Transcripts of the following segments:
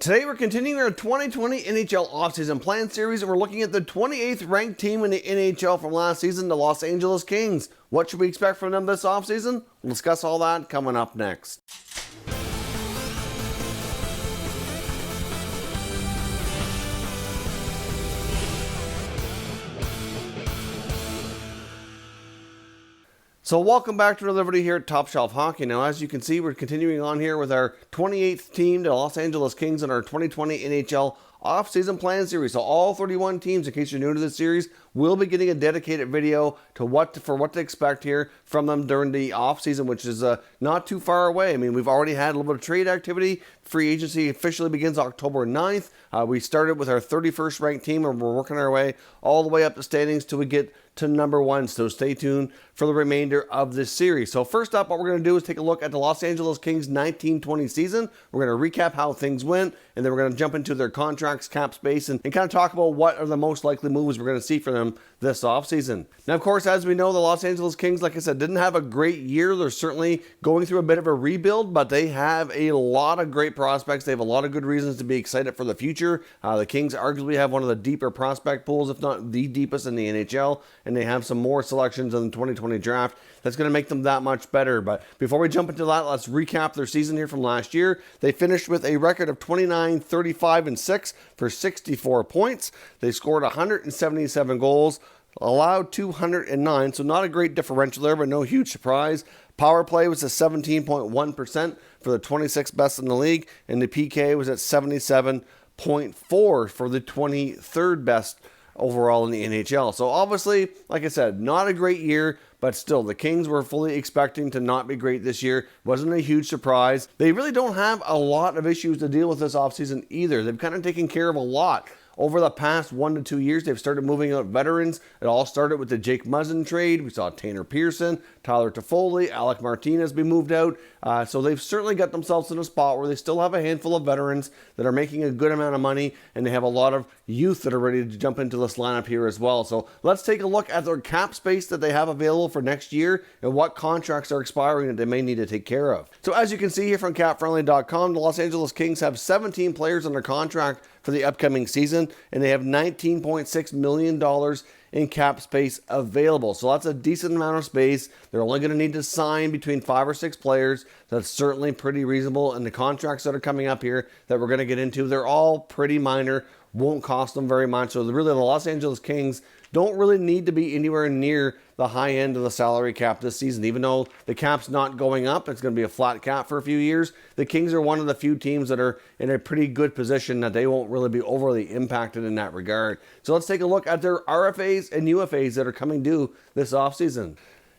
Today we're continuing our 2020 NHL offseason plan series, and we're looking at the 28th ranked team in the NHL from last season, the Los Angeles Kings. What should we expect from them this offseason? We'll discuss all that coming up next. So welcome back to another video here at Top Shelf Hockey. Now, as you can see, we're continuing on here with our 28th team, the Los Angeles Kings, in our 2020 NHL off-season plan series. So all 31 teams, in case you're new to this series, will be getting a dedicated video to what to expect here from them during the off-season, which is not too far away. I mean, we've already had a little bit of trade activity. Free agency officially begins October 9th. We started with our 31st ranked team, and we're working our way all the way up the standings till we get to number one. So stay tuned for the remainder of this series. So first up, what we're going to do is take a look at the Los Angeles Kings 1920 season. We're going to recap how things went, and then we're going to jump into their contracts, cap space, and kind of talk about what are the most likely moves we're going to see for them this offseason. Now, of course, as we know, the Los Angeles Kings, like I said, didn't have a great year. They're certainly going through a bit of a rebuild, but they have a lot of great prospects. They have a lot of good reasons to be excited for the future. The Kings arguably have one of the deeper prospect pools, if not the deepest in the NHL, and they have some more selections in the 2020 draft that's going to make them that much better. But before we jump into that, let's recap their season here from last year. They finished with a record of 29, 35, and 6 for 64 points. They scored 177 goals, allowed 209, so not a great differential there, but no huge surprise. Power play was at 17.1% for the 26th best in the league, and the PK was at 77.4 for the 23rd best overall in the NHL. So obviously, like I said, not a great year, but still, the Kings were fully expecting to not be great this year. Wasn't a huge surprise. They really don't have a lot of issues to deal with this offseason either. They've kind of taken care of a lot. Over the past 1 to 2 years, they've started moving out veterans. It all started with the Jake Muzzin trade. We saw Tanner Pearson, Tyler Toffoli, Alec Martinez be moved out. So they've certainly got themselves in a spot where they still have a handful of veterans that are making a good amount of money, and they have a lot of youth that are ready to jump into this lineup here as well. So let's take a look at their cap space that they have available for next year and what contracts are expiring that they may need to take care of. So as you can see here from CapFriendly.com, the Los Angeles Kings have 17 players under contract for the upcoming season, and they have $19.6 million in cap space available. So that's a decent amount of space. They're only going to need to sign between 5 or 6 players. That's certainly pretty reasonable. And the contracts that are coming up here that we're going to get into, they're all pretty minor, won't cost them very much. So really, the Los Angeles Kings don't really need to be anywhere near the high end of the salary cap this season. Even though the cap's not going up, it's going to be a flat cap for a few years. The Kings are one of the few teams that are in a pretty good position that they won't really be overly impacted in that regard. So let's take a look at their RFAs and UFAs that are coming due this offseason.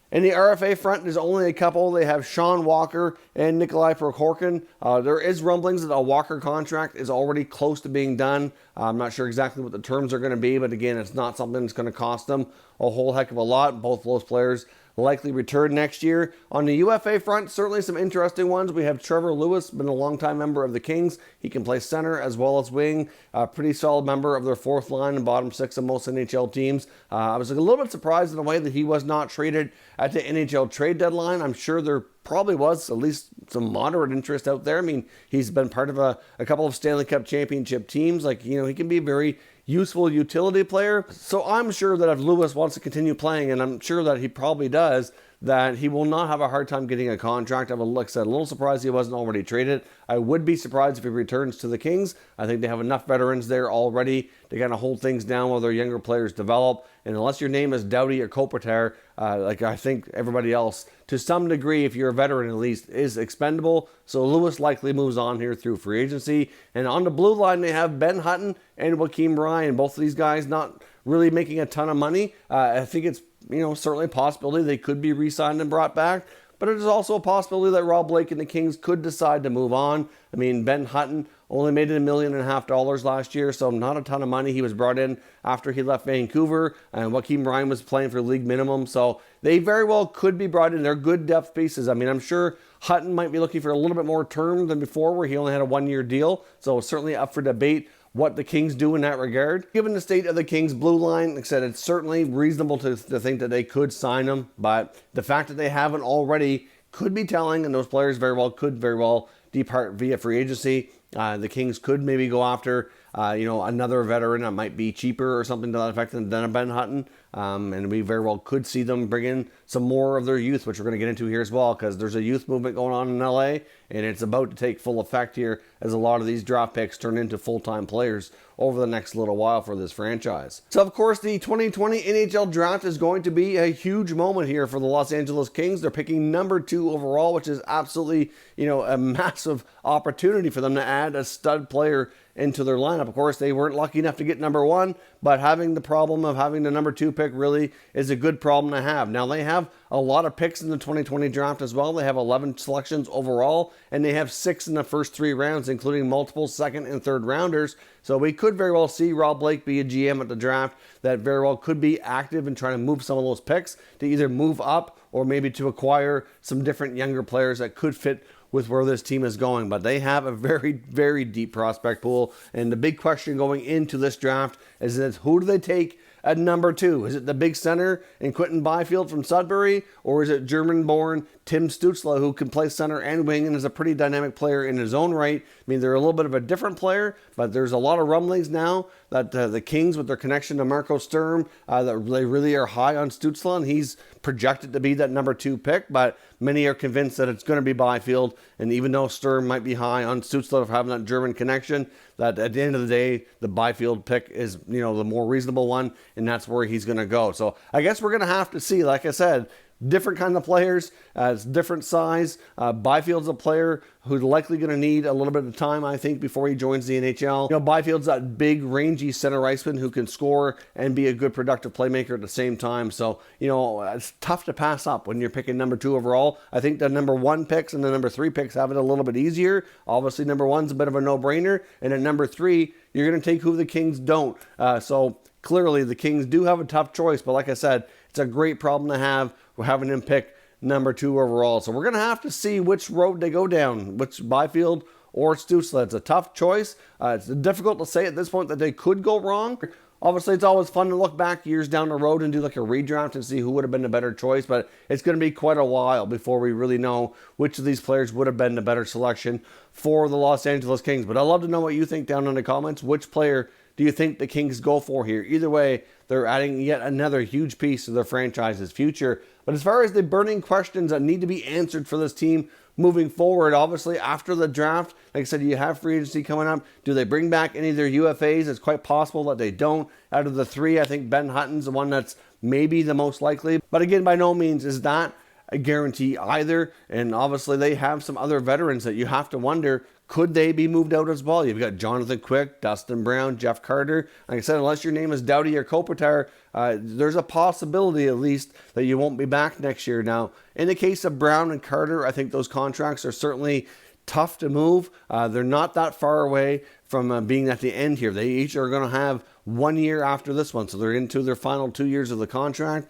In the RFA front, there's only a couple. They have Sean Walker and Nikolai Prokhorkin. There is rumblings that a Walker contract is already close to being done. I'm not sure exactly what the terms are going to be, but again, it's not something that's going to cost them a whole heck of a lot. Both of those players likely return next year. On the UFA front, certainly some interesting ones. We have Trevor Lewis, been a longtime member of the Kings. He can play center as well as wing. A pretty solid member of their fourth line and bottom six of most NHL teams. I was a little bit surprised in a way that he was not traded at the NHL trade deadline. I'm sure there probably was at least some moderate interest out there. I mean, he's been part of a couple of Stanley Cup championship teams. Like, you know, he can be a very useful utility player. So I'm sure that if Lewis wants to continue playing, and I'm sure that he probably does, that he will not have a hard time getting a contract. I'm, like I said, a little surprised he wasn't already traded. I would be surprised if he returns to the Kings. I think they have enough veterans there already to kind of hold things down while their younger players develop. And unless your name is Doughty or Kopitar, like I think everybody else, to some degree, if you're a veteran at least, is expendable. So Lewis likely moves on here through free agency. And on the blue line, they have Ben Hutton and Joakim Ryan. Both of these guys not really making a ton of money. I think it's, you know, certainly a possibility they could be re-signed and brought back. But it is also a possibility that Rob Blake and the Kings could decide to move on. I mean, Ben Hutton only made $1.5 million last year, so not a ton of money. He was brought in after he left Vancouver, and Joakim Ryan was playing for league minimum, so they very well could be brought in. They're good depth pieces. I mean, I'm sure Hutton might be looking for a little bit more term than before, where he only had a one-year deal, so it's certainly up for debate what the Kings do in that regard. Given the state of the Kings blue line, like I said, it's certainly reasonable to think that they could sign him, but the fact that they haven't already could be telling, and those players could very well depart via free agency. The Kings could maybe go after, another veteran that might be cheaper or something to that effect than a Ben Hutton. And we very well could see them bring in some more of their youth, which we're going to get into here as well, because there's a youth movement going on in LA, and it's about to take full effect here as a lot of these draft picks turn into full-time players over the next little while for this franchise. So, of course, the 2020 NHL Draft is going to be a huge moment here for the Los Angeles Kings. They're picking number 2 overall, which is absolutely, a massive opportunity for them to add a stud player into their lineup. Of course, they weren't lucky enough to get number 1, but having the problem of having the number 2 pick really is a good problem to have. Now, they have a lot of picks in the 2020 draft as well. They have 11 selections overall, and they have 6 in the first 3 rounds, including multiple second and third rounders. So we could very well see Rob Blake be a GM at the draft that very well could be active in trying to move some of those picks to either move up or maybe to acquire some different younger players that could fit with where this team is going. But they have a very, very deep prospect pool. And the big question going into this draft is who do they take at number 2? Is it the big center in Quinton Byfield from Sudbury? Or is it German-born Tim Stützle, who can play center and wing and is a pretty dynamic player in his own right? I mean, they're a little bit of a different player, but there's a lot of rumblings now that the Kings, with their connection to Marco Sturm, that they really are high on Stützle, and he's projected to be that number 2 pick, but many are convinced that it's going to be Byfield. And even though Sturm might be high on Stützle of having that German connection, that at the end of the day, the Byfield pick is, the more reasonable one, and that's where he's going to go. So I guess we're going to have to see, like I said, different kind of players, it's different size. Byfield's a player who's likely going to need a little bit of time, I think, before he joins the NHL. Byfield's that big, rangy center iceman who can score and be a good productive playmaker at the same time. So, it's tough to pass up when you're picking number 2 overall. I think the number 1 picks and the number 3 picks have it a little bit easier. Obviously, number 1's a bit of a no-brainer. And at number 3, you're going to take who the Kings don't. So clearly, the Kings do have a tough choice. But like I said, it's a great problem to have. We're having him pick number 2 overall. So we're going to have to see which road they go down, which Byfield or Stützle. It's a tough choice. It's difficult to say at this point that they could go wrong. Obviously, it's always fun to look back years down the road and do like a redraft and see who would have been the better choice, but it's going to be quite a while before we really know which of these players would have been the better selection for the Los Angeles Kings. But I'd love to know what you think down in the comments. Which player do you think the Kings go for here? Either way, they're adding yet another huge piece to their franchise's future. But as far as the burning questions that need to be answered for this team moving forward, obviously after the draft, like I said, you have free agency coming up. Do they bring back any of their UFAs? It's quite possible that they don't. Out of the 3, I think Ben Hutton's the one that's maybe the most likely. But again, by no means is that a guarantee either. And obviously they have some other veterans that you have to wonder, could they be moved out as well? You've got Jonathan Quick, Dustin Brown, Jeff Carter. Like I said, unless your name is Doughty or Kopitar, there's a possibility at least that you won't be back next year. Now, in the case of Brown and Carter, I think those contracts are certainly tough to move. They're not that far away from being at the end here. They each are going to have 1 year after this one, so they're into their final 2 years of the contract.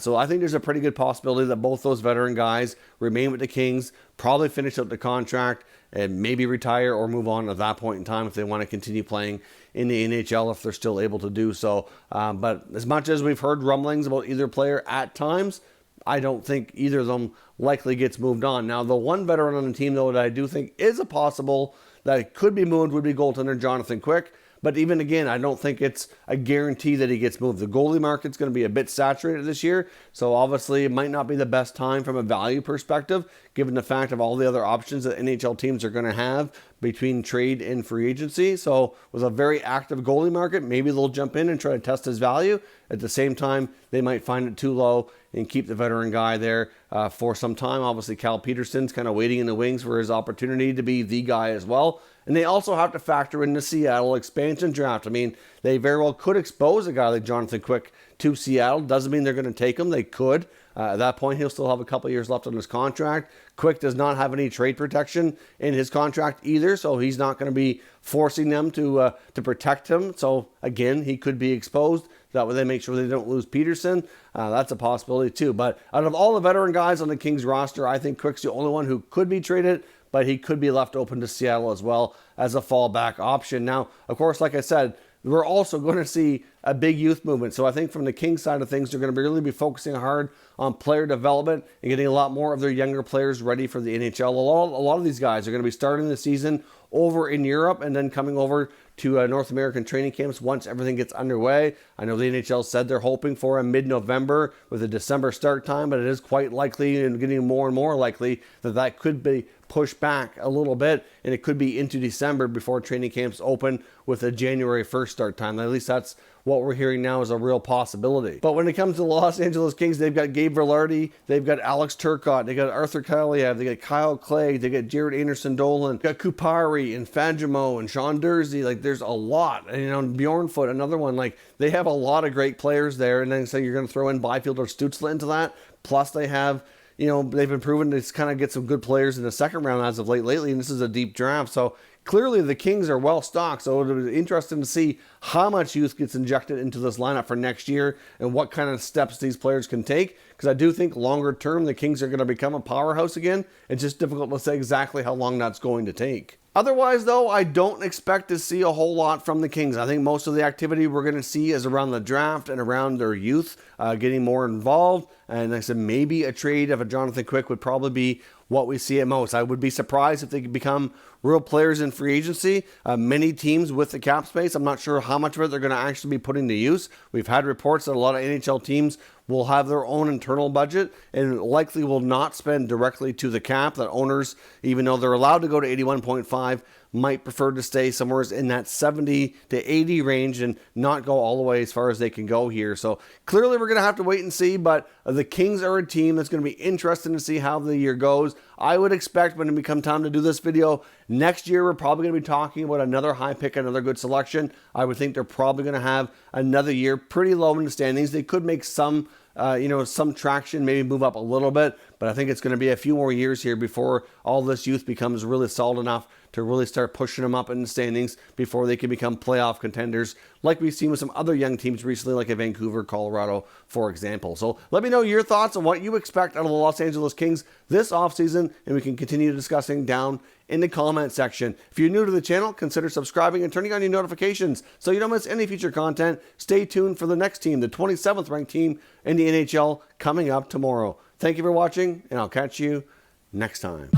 So I think there's a pretty good possibility that both those veteran guys remain with the Kings, probably finish out the contract, and maybe retire or move on at that point in time if they want to continue playing in the NHL if they're still able to do so. But as much as we've heard rumblings about either player at times, I don't think either of them likely gets moved on. Now, the one veteran on the team, though, that I do think is a possible that could be moved would be goaltender Jonathan Quick. But even again, I don't think it's a guarantee that he gets moved. The goalie market's going to be a bit saturated this year, so obviously it might not be the best time from a value perspective, given the fact of all the other options that NHL teams are going to have between trade and free agency. So with a very active goalie market, maybe they'll jump in and try to test his value. At the same time, they might find it too low and keep the veteran guy there for some time. Obviously, Cal Peterson's kind of waiting in the wings for his opportunity to be the guy as well. And they also have to factor in the Seattle expansion draft. I mean, they very well could expose a guy like Jonathan Quick to Seattle. Doesn't mean they're going to take him. They could. At that point, he'll still have a couple of years left on his contract. Quick does not have any trade protection in his contract either, so he's not going to be forcing them to protect him. So, again, he could be exposed. That way they make sure they don't lose Peterson. That's a possibility too. But out of all the veteran guys on the Kings roster, I think Quick's the only one who could be traded, but he could be left open to Seattle as well as a fallback option. Now, of course, like I said, we're also going to see a big youth movement. So I think from the Kings side of things, they're going to really be focusing hard on player development and getting a lot more of their younger players ready for the NHL. A lot of these guys are going to be starting the season over in Europe and then coming over to North American training camps once everything gets underway. I know the NHL said they're hoping for a mid-November with a December start time, but it is quite likely and getting more and more likely that that could be pushed back a little bit, and it could be into December before training camps open with a January 1st start time. At least that's what we're hearing now is a real possibility. But when it comes to the Los Angeles Kings, they've got Gabe Vilardi, they've got Alex Turcotte, they got Arthur Kaliev, they got Kyle Clague, they got Jared Anderson-Dolan, got Kupari and Fagemo and Sean Dursey. Like, there's a lot. And, you know, Bjornfoot, another one. Like, they have a lot of great players there, and then so you're going to throw in Byfield or Stützle into that. Plus they have, you know, they've been proven to kind of get some good players in the second round as of lately, and this is a deep draft. So clearly the Kings are well stocked, so it'll be interesting to see how much youth gets injected into this lineup for next year and what kind of steps these players can take, because I do think longer term the Kings are going to become a powerhouse again. It's just difficult to say exactly how long that's going to take. Otherwise, though, I don't expect to see a whole lot from the Kings. I think most of the activity we're going to see is around the draft and around their youth getting more involved. And like I said, maybe a trade of a Jonathan Quick would probably be what we see at most. I would be surprised if they could become real players in free agency. Many teams with the cap space, I'm not sure how much of it they're going to actually be putting to use. We've had reports that a lot of NHL teams will have their own internal budget and likely will not spend directly to the cap. That owners, even though they're allowed to go to 81.5, might prefer to stay somewhere in that 70 to 80 range and not go all the way as far as they can go here. So clearly we're going to have to wait and see, but the Kings are a team that's going to be interesting to see how the year goes. I would expect when it becomes time to do this video next year, we're probably going to be talking about another high pick, another good selection. I would think they're probably going to have another year pretty low in the standings. They could make some some traction, maybe move up a little bit, but I think it's going to be a few more years here before all this youth becomes really solid enough to really start pushing them up in the standings before they can become playoff contenders, like we've seen with some other young teams recently, like a Vancouver, Colorado, for example. So let me know your thoughts on what you expect out of the Los Angeles Kings this offseason, and we can continue discussing down in the comment section. If you're new to the channel, consider subscribing and turning on your notifications so you don't miss any future content. Stay tuned for the next team, the 27th ranked team in the NHL, coming up tomorrow. Thank you for watching, and I'll catch you next time.